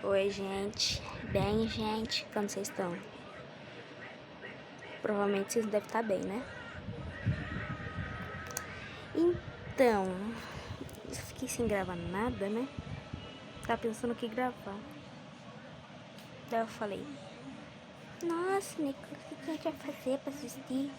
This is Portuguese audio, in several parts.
Oi, gente. Bem, gente, como vocês estão? Provavelmente vocês devem estar bem, né? Então, eu fiquei sem gravar nada, né? Tava pensando o que gravar. Daí eu falei, nossa, Nicolas, o que a gente vai fazer pra assistir?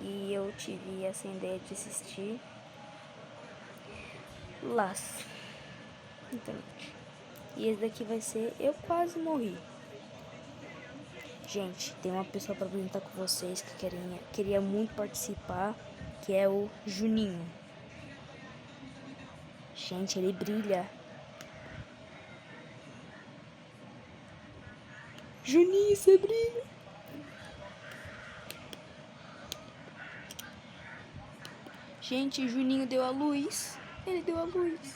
E eu tive essa ideia de assistir Laço. Então, e esse daqui vai ser Eu Quase Morri. Gente, tem uma pessoa pra apresentar com vocês que queria muito participar, que é o Juninho. Gente, ele brilha. Juninho, você brilha. Gente, Juninho deu a luz. Ele deu a luz.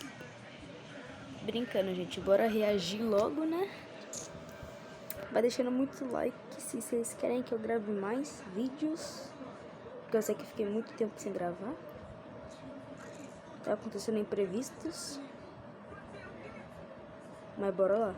Brincando, gente. Bora reagir logo, né? Vai deixando muito like se vocês querem que eu grave mais vídeos. Porque eu sei que fiquei muito tempo sem gravar. Tá acontecendo imprevistos. Mas bora lá.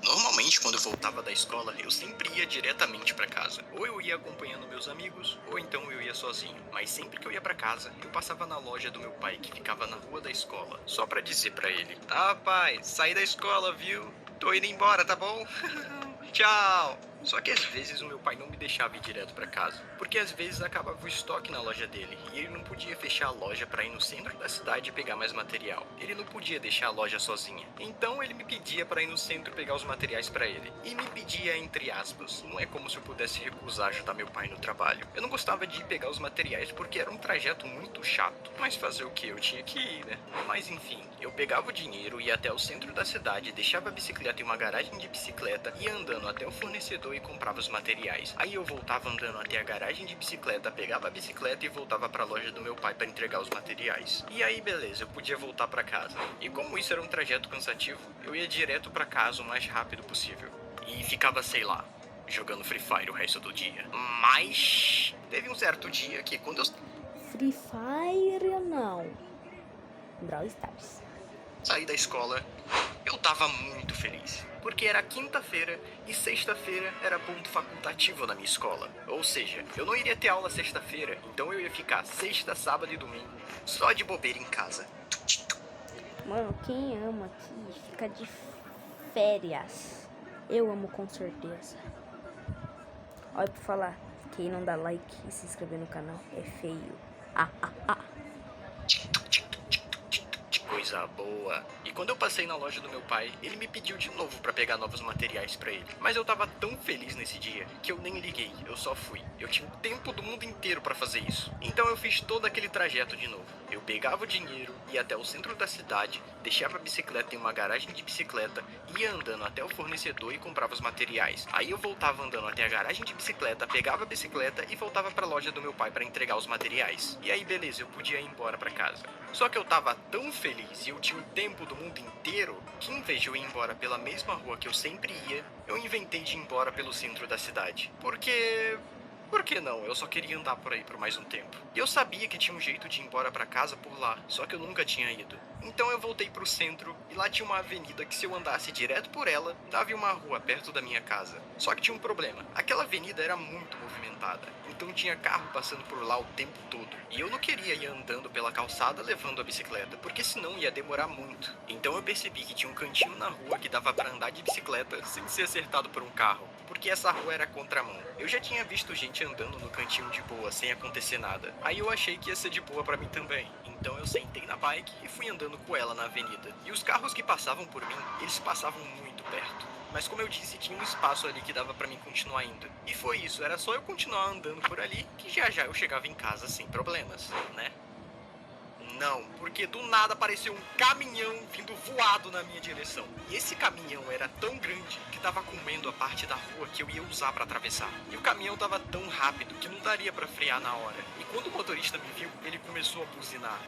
Normalmente, quando eu voltava da escola, eu sempre ia diretamente pra casa. Ou eu ia acompanhando meus amigos, ou então eu ia sozinho. Mas sempre que eu ia pra casa, eu passava na loja do meu pai, que ficava na rua da escola, só pra dizer pra ele: "Tá, pai, saí da escola, viu? Tô indo embora, tá bom? Tchau!" Só que às vezes o meu pai não me deixava ir direto pra casa, porque às vezes acabava o estoque na loja dele e ele não podia fechar a loja pra ir no centro da cidade e pegar mais material. Ele não podia deixar a loja sozinha. Então ele me pedia pra ir no centro pegar os materiais pra ele. E me pedia entre aspas. Não é como se eu pudesse recusar ajudar meu pai no trabalho. Eu não gostava de ir pegar os materiais porque era um trajeto muito chato. Mas fazer o que? Eu tinha que ir, né? Mas enfim, eu pegava o dinheiro, ia até o centro da cidade, deixava a bicicleta em uma garagem de bicicleta, ia andando até o fornecedor e comprava os materiais. Aí eu voltava andando até a garagem de bicicleta, pegava a bicicleta e voltava pra loja do meu pai para entregar os materiais. E aí beleza, eu podia voltar pra casa. E como isso era um trajeto cansativo, eu ia direto pra casa o mais rápido possível. E ficava, sei lá, jogando Free Fire o resto do dia. Mas teve um certo dia que quando eu Free Fire não. Brawl Stars. saí da escola, eu tava muito feliz. Porque era quinta-feira e sexta-feira era ponto facultativo na minha escola. Ou seja, eu não iria ter aula sexta-feira, então eu ia ficar sexta, sábado e domingo só de bobeira em casa. Mano, quem ama aqui fica de férias. Eu amo com certeza. Olha pra falar, quem não dá like e se inscrever no canal é feio. Coisa boa. E quando eu passei na loja do meu pai, ele me pediu de novo pra pegar novos materiais pra ele. Mas eu tava tão feliz nesse dia que eu nem liguei, eu só fui. Eu tinha o tempo do mundo inteiro pra fazer isso. Então eu fiz todo aquele trajeto de novo. Eu pegava o dinheiro, ia até o centro da cidade, deixava a bicicleta em uma garagem de bicicleta, ia andando até o fornecedor e comprava os materiais. Aí eu voltava andando até a garagem de bicicleta, pegava a bicicleta e voltava pra loja do meu pai pra entregar os materiais. E aí beleza, eu podia ir embora pra casa. Só que eu tava tão feliz e eu tinha o tempo do mundo inteiro que em vez de eu ir embora pela mesma rua que eu sempre ia, eu inventei de ir embora pelo centro da cidade. Por que não? Eu só queria andar por aí por mais um tempo. E eu sabia que tinha um jeito de ir embora pra casa por lá, só que eu nunca tinha ido. Então eu voltei pro centro e lá tinha uma avenida que se eu andasse direto por ela, dava em uma rua perto da minha casa. Só que tinha um problema. Aquela avenida era muito movimentada, então tinha carro passando por lá o tempo todo. E eu não queria ir andando pela calçada levando a bicicleta, porque senão ia demorar muito. Então eu percebi que tinha um cantinho na rua que dava pra andar de bicicleta sem ser acertado por um carro, porque essa rua era contramão. Eu já tinha visto gente andando no cantinho de boa, sem acontecer nada. Aí eu achei que ia ser de boa pra mim também. Então eu sentei na bike e fui andando com ela na avenida. E os carros que passavam por mim, eles passavam muito perto. Mas como eu disse, tinha um espaço ali que dava pra mim continuar indo. E foi isso, era só eu continuar andando por ali, que já já eu chegava em casa sem problemas, né? Não, porque do nada apareceu um caminhão vindo voado na minha direção. E esse caminhão era tão grande que tava comendo a parte da rua que eu ia usar pra atravessar. E o caminhão tava tão rápido que não daria pra frear na hora. E quando o motorista me viu, ele começou a buzinar.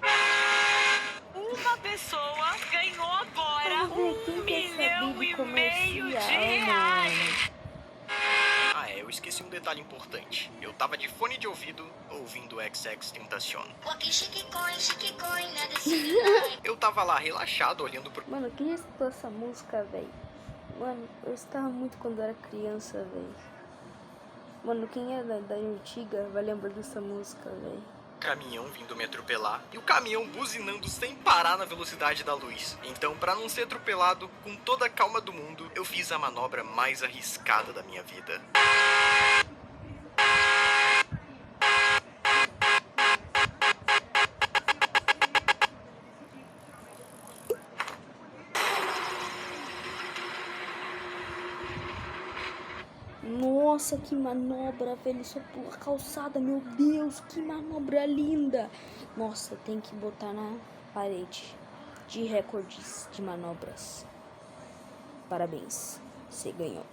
Uma pessoa ganhou agora Quem quer saber de R$1,5 comercial, milhões. Ah, eu esqueci um detalhe importante. Eu tava de fone de ouvido ouvindo XX Tentacion. Eu tava lá relaxado olhando pro... Mano, quem já escutou essa música, velho? Mano, eu escutava muito quando era criança, velho. Mano, quem é da antiga vai lembrar dessa música, velho. caminhão vindo me atropelar e o caminhão buzinando sem parar na velocidade da luz. Então, para não ser atropelado, com toda a calma do mundo, eu fiz a manobra mais arriscada da minha vida. Nossa, que manobra, velho. Só pula a calçada, meu Deus, que manobra linda. Nossa, tem que botar na parede de recordes de manobras. Parabéns, você ganhou.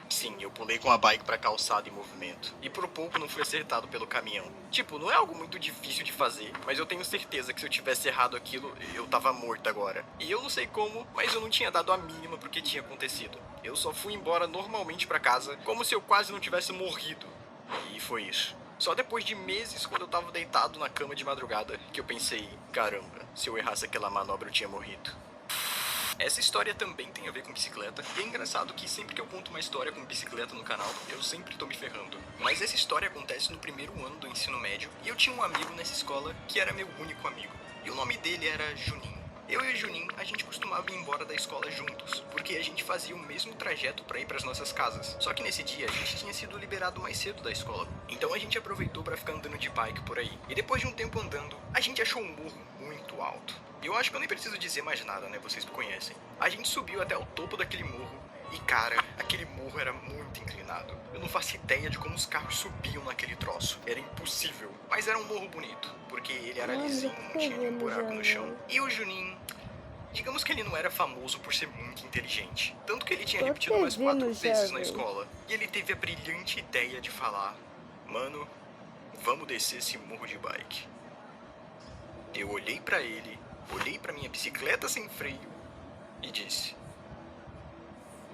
Sim, eu pulei com a bike pra calçada em movimento. E por pouco não fui acertado pelo caminhão. Tipo, não é algo muito difícil de fazer, mas eu tenho certeza que se eu tivesse errado aquilo, eu tava morto agora. E eu não sei como, mas eu não tinha dado a mínima pro que tinha acontecido. Eu só fui embora normalmente pra casa, como se eu quase não tivesse morrido. E foi isso. Só depois de meses, quando eu tava deitado na cama de madrugada, que eu pensei, caramba, se eu errasse aquela manobra eu tinha morrido. Essa história também tem a ver com bicicleta, e é engraçado que sempre que eu conto uma história com bicicleta no canal, eu sempre tô me ferrando. Mas essa história acontece no primeiro ano do ensino médio, e eu tinha um amigo nessa escola que era meu único amigo, e o nome dele era Juninho. Eu e o Juninho, a gente costumava ir embora da escola juntos, porque a gente fazia o mesmo trajeto para ir para as nossas casas. Só que nesse dia a gente tinha sido liberado mais cedo da escola, então a gente aproveitou para ficar andando de bike por aí. E depois de um tempo andando, a gente achou um morro muito alto. E eu acho que eu nem preciso dizer mais nada, né? Vocês me conhecem. A gente subiu até o topo daquele morro e, cara, aquele morro era muito inclinado. Eu não faço ideia de como os carros subiam naquele troço. Era impossível. Mas era um morro bonito, porque ele era lisinho, não tinha nenhum buraco no chão. E o Juninho, digamos que ele não era famoso por ser muito inteligente. Tanto que ele tinha repetido umas 4 vezes na escola. E ele teve a brilhante ideia de falar: mano, vamos descer esse morro de bike. Eu olhei pra ele, olhei pra minha bicicleta sem freio e disse: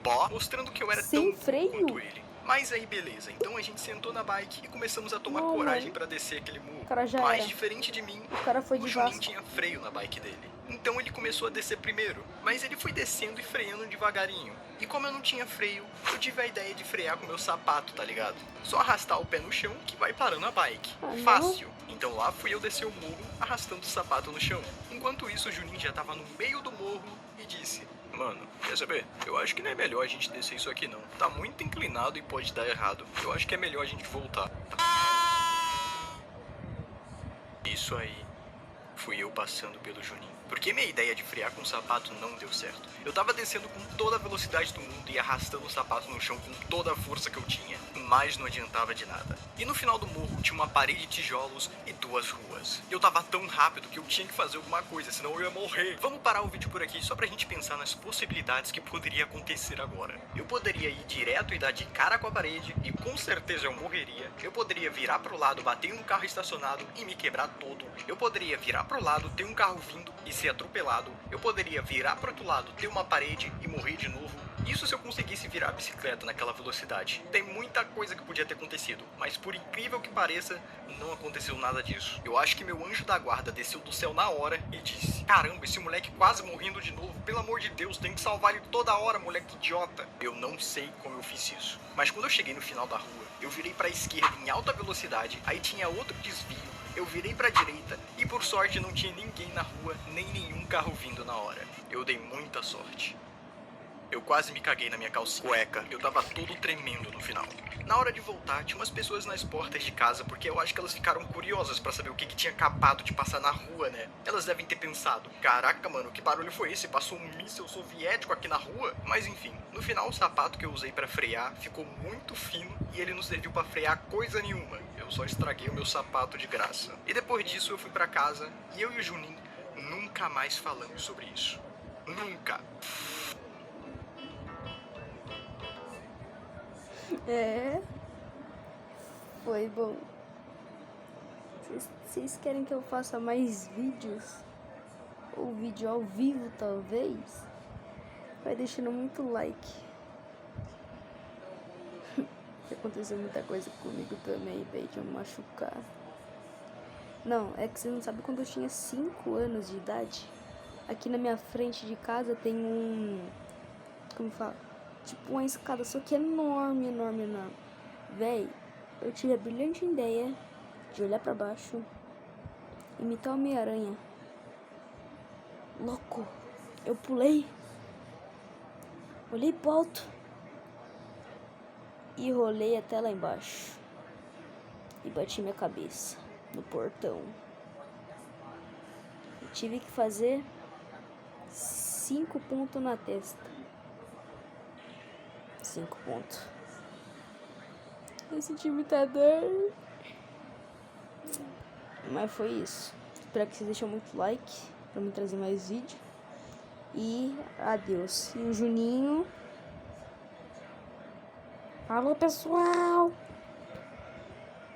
bó, mostrando que eu era Sem tão freio? burro quanto ele. Mas aí beleza, então a gente sentou na bike e começamos a tomar coragem pra descer aquele morro. O cara já Mas era. diferente de mim, O cara foi o de Juninho Vasco. tinha freio na bike dele. Então ele começou a descer primeiro, mas ele foi descendo e freando devagarinho. E como eu não tinha freio, eu tive a ideia de frear com meu sapato, tá ligado? Só arrastar o pé no chão que vai parando a bike. Ah, não? Fácil. Então lá fui eu descer o morro, arrastando o sapato no chão. Enquanto isso, o Juninho já tava no meio do morro e disse: mano, quer saber? Eu acho que não é melhor a gente descer isso aqui não. Tá muito inclinado e pode dar errado. Eu acho que é melhor a gente voltar. Isso aí. Fui eu passando pelo Juninho. Porque minha ideia de frear com o sapato não deu certo. Eu tava descendo com toda a velocidade do mundo e arrastando o sapato no chão com toda a força que eu tinha. Mas não adiantava de nada. E no final do morro tinha uma parede de tijolos e 2 ruas. Eu tava tão rápido que eu tinha que fazer alguma coisa, senão eu ia morrer. Vamos parar o vídeo por aqui só pra gente pensar nas possibilidades que poderia acontecer agora. Eu poderia ir direto e dar de cara com a parede e com certeza eu morreria. Eu poderia virar pro lado, bater em um carro estacionado e me quebrar todo. Eu poderia virar pro lado, ter um carro vindo e ser atropelado. Eu poderia virar pro outro lado, ter uma parede e morrer de novo. Isso se eu conseguisse virar a bicicleta naquela velocidade. Tem muita coisa que podia ter acontecido, mas por incrível que pareça, não aconteceu nada disso. Eu acho que meu anjo da guarda desceu do céu na hora e disse: caramba, esse moleque quase morrendo de novo, pelo amor de Deus, tem que salvar ele toda hora, moleque idiota. Eu não sei como eu fiz isso, mas quando eu cheguei no final da rua, eu virei pra esquerda em alta velocidade, aí tinha outro desvio, eu virei pra direita e por sorte não tinha ninguém na rua, nem nenhum carro vindo na hora. Eu dei muita sorte. Eu quase me caguei na minha calcinha cueca. Eu tava todo tremendo no final. Na hora de voltar, tinha umas pessoas nas portas de casa, porque eu acho que elas ficaram curiosas pra saber o que tinha acabado de passar na rua, né? Elas devem ter pensado: caraca, mano, que barulho foi esse? Passou um míssil soviético aqui na rua? Mas enfim, no final o sapato que eu usei pra frear ficou muito fino e ele não serviu pra frear coisa nenhuma. Eu só estraguei o meu sapato de graça. E depois disso eu fui pra casa e eu e o Juninho nunca mais falamos sobre isso. Nunca. É. Foi bom. Vocês querem que eu faça mais vídeos? Ou vídeo ao vivo, talvez? Vai deixando muito like. Aconteceu muita coisa comigo também, velho, de eu machucar. Não, é que você não sabe, quando eu tinha 5 anos de idade, aqui na minha frente de casa tem como fala? Tipo uma escada, só que enorme, enorme, enorme. Véi, eu tive a brilhante ideia de olhar pra baixo, imitar o Homem-Aranha. Louco, eu pulei, olhei pro alto e rolei até lá embaixo. E bati minha cabeça no portão. Eu tive que fazer 5 pontos na testa. 5 pontos. Esse time tá dor. Mas foi isso. Espero que vocês deixem muito like pra me trazer mais vídeo. E adeus. E o Juninho. Falou, pessoal!